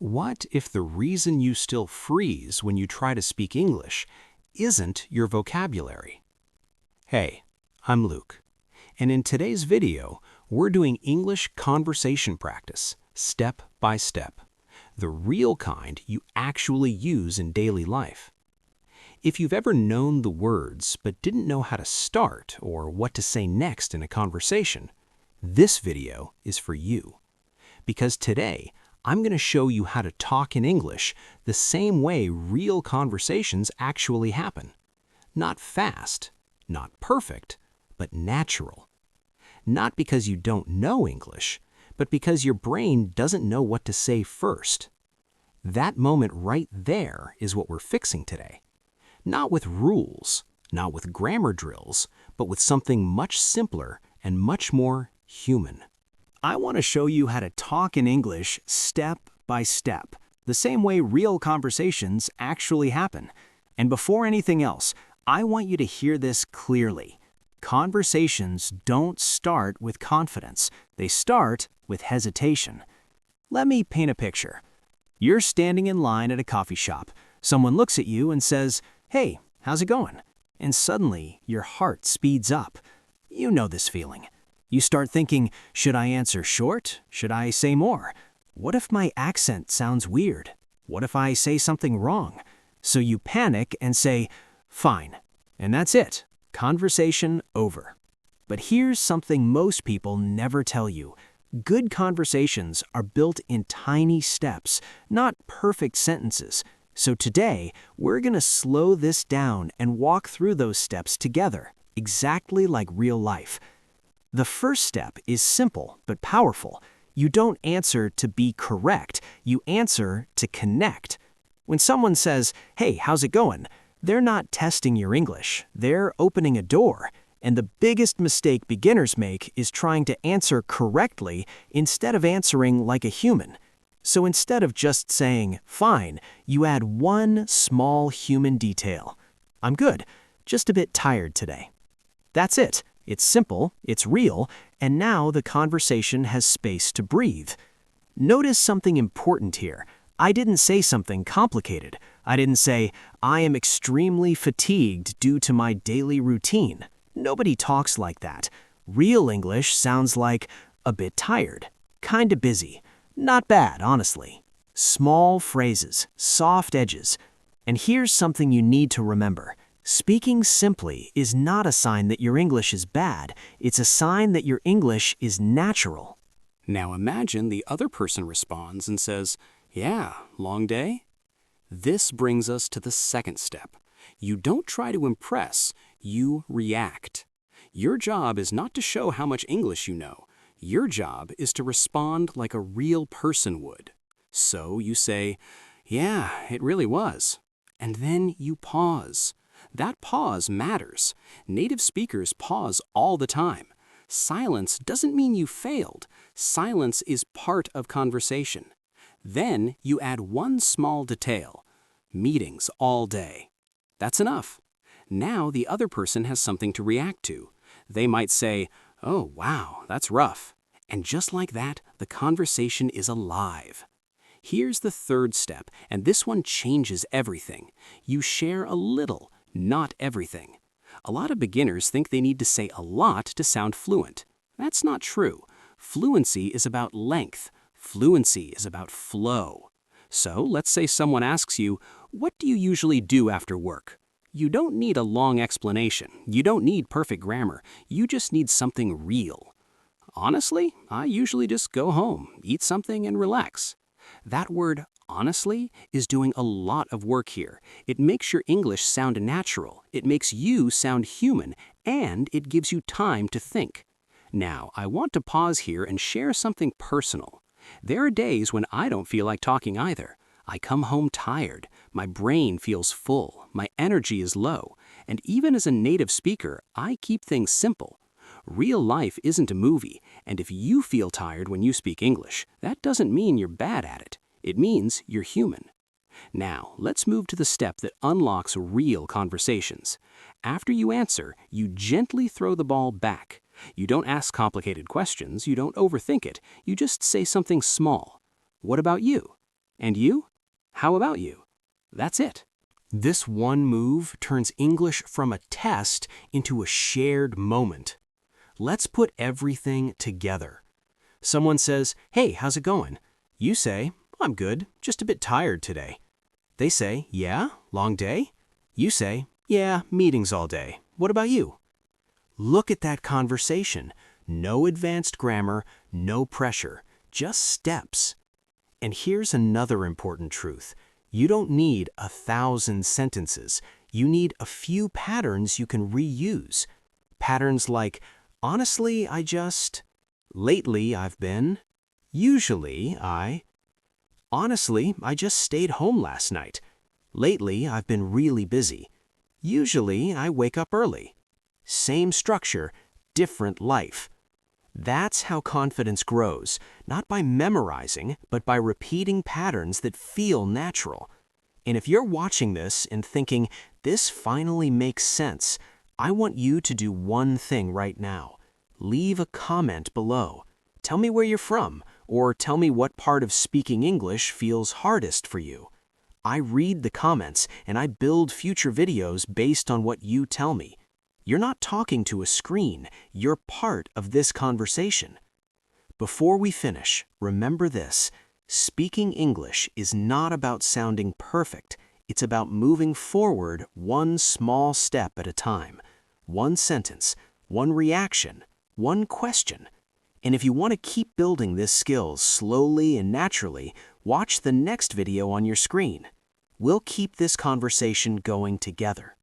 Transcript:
What if the reason you still freeze when you try to speak English isn't your vocabulary? Hey, I'm Luke, and in today's video, we're doing English conversation practice, step by step, the real kind you actually use in daily life. If you've ever known the words but didn't know how to start or what to say next in a conversation, this video is for you. Because today, I'm going to show you how to talk in English the same way real conversations actually happen. Not fast, not perfect, but natural. Not because you don't know English, but because your brain doesn't know what to say first. That moment right there is what we're fixing today. Not with rules, not with grammar drills, but with something much simpler and much more human. I want to show you how to talk in English step by step, the same way real conversations actually happen. And before anything else, I want you to hear this clearly. Conversations don't start with confidence. They start with hesitation. Let me paint a picture. You're standing in line at a coffee shop. Someone looks at you and says, "Hey, how's it going?" And suddenly, your heart speeds up. You know this feeling. You start thinking, should I answer short? Should I say more? What if my accent sounds weird? What if I say something wrong? So you panic and say, fine. And that's it. Conversation over. But here's something most people never tell you. Good conversations are built in tiny steps, not perfect sentences. So today, we're going to slow this down and walk through those steps together, exactly like real life. The first step is simple but powerful. You don't answer to be correct, you answer to connect. When someone says, "Hey, how's it going?" they're not testing your English, they're opening a door. And the biggest mistake beginners make is trying to answer correctly instead of answering like a human. So instead of just saying, fine, you add one small human detail. I'm good, just a bit tired today. That's it. It's simple, it's real, and now the conversation has space to breathe. Notice something important here. I didn't say something complicated. I didn't say, I am extremely fatigued due to my daily routine. Nobody talks like that. Real English sounds like a bit tired, kinda busy. Not bad, honestly. Small phrases, soft edges. And here's something you need to remember. Speaking simply is not a sign that your English is bad. It's a sign that your English is natural. Now imagine the other person responds and says, "Yeah, long day?" This brings us to the second step. You don't try to impress, you react. Your job is not to show how much English you know. Your job is to respond like a real person would. So you say, "Yeah, it really was." And then you pause. That pause matters. Native speakers pause all the time. Silence doesn't mean you failed. Silence is part of conversation. Then you add one small detail. Meetings all day. That's enough. Now the other person has something to react to. They might say, "Oh, wow, that's rough." And just like that, the conversation is alive. Here's the third step, and this one changes everything. You share a little, not everything. A lot of beginners think they need to say a lot to sound fluent. That's not true. Fluency is about length. Fluency is about flow. So let's say someone asks you, "What do you usually do after work?" You don't need a long explanation. You don't need perfect grammar. You just need something real. "Honestly, I usually just go home, eat something, and relax." That word, honestly, is doing a lot of work here. It makes your English sound natural, it makes you sound human, and it gives you time to think. Now, I want to pause here and share something personal. There are days when I don't feel like talking either. I come home tired, my brain feels full, my energy is low, and even as a native speaker, I keep things simple. Real life isn't a movie, and if you feel tired when you speak English, that doesn't mean you're bad at it. It means you're human. Now, let's move to the step that unlocks real conversations. After you answer, you gently throw the ball back. You don't ask complicated questions, you don't overthink it, you just say something small. "What about you?" And you? How about you? That's it. This one move turns English from a test into a shared moment. Let's put everything together. Someone says, "Hey, how's it going?" You say, "I'm good, just a bit tired today." They say, "Yeah, long day?" You say, "Yeah, meetings all day. What about you?" Look at that conversation. No advanced grammar, no pressure, just steps. And here's another important truth. You don't need 1,000 sentences. You need a few patterns you can reuse. Patterns like, "Honestly, I just," "Lately, I've been," "Usually, I," "Honestly, I just stayed home last night," "Lately, I've been really busy," "Usually, I wake up early." Same structure, different life. That's how confidence grows, not by memorizing, but by repeating patterns that feel natural. And if you're watching this and thinking, "This finally makes sense," I want you to do one thing right now. Leave a comment below. Tell me where you're from, or tell me what part of speaking English feels hardest for you. I read the comments, and I build future videos based on what you tell me. You're not talking to a screen, you're part of this conversation. Before we finish, remember this: speaking English is not about sounding perfect, it's about moving forward one small step at a time. One sentence, one reaction, one question. And if you want to keep building this skill slowly and naturally, watch the next video on your screen. We'll keep this conversation going together.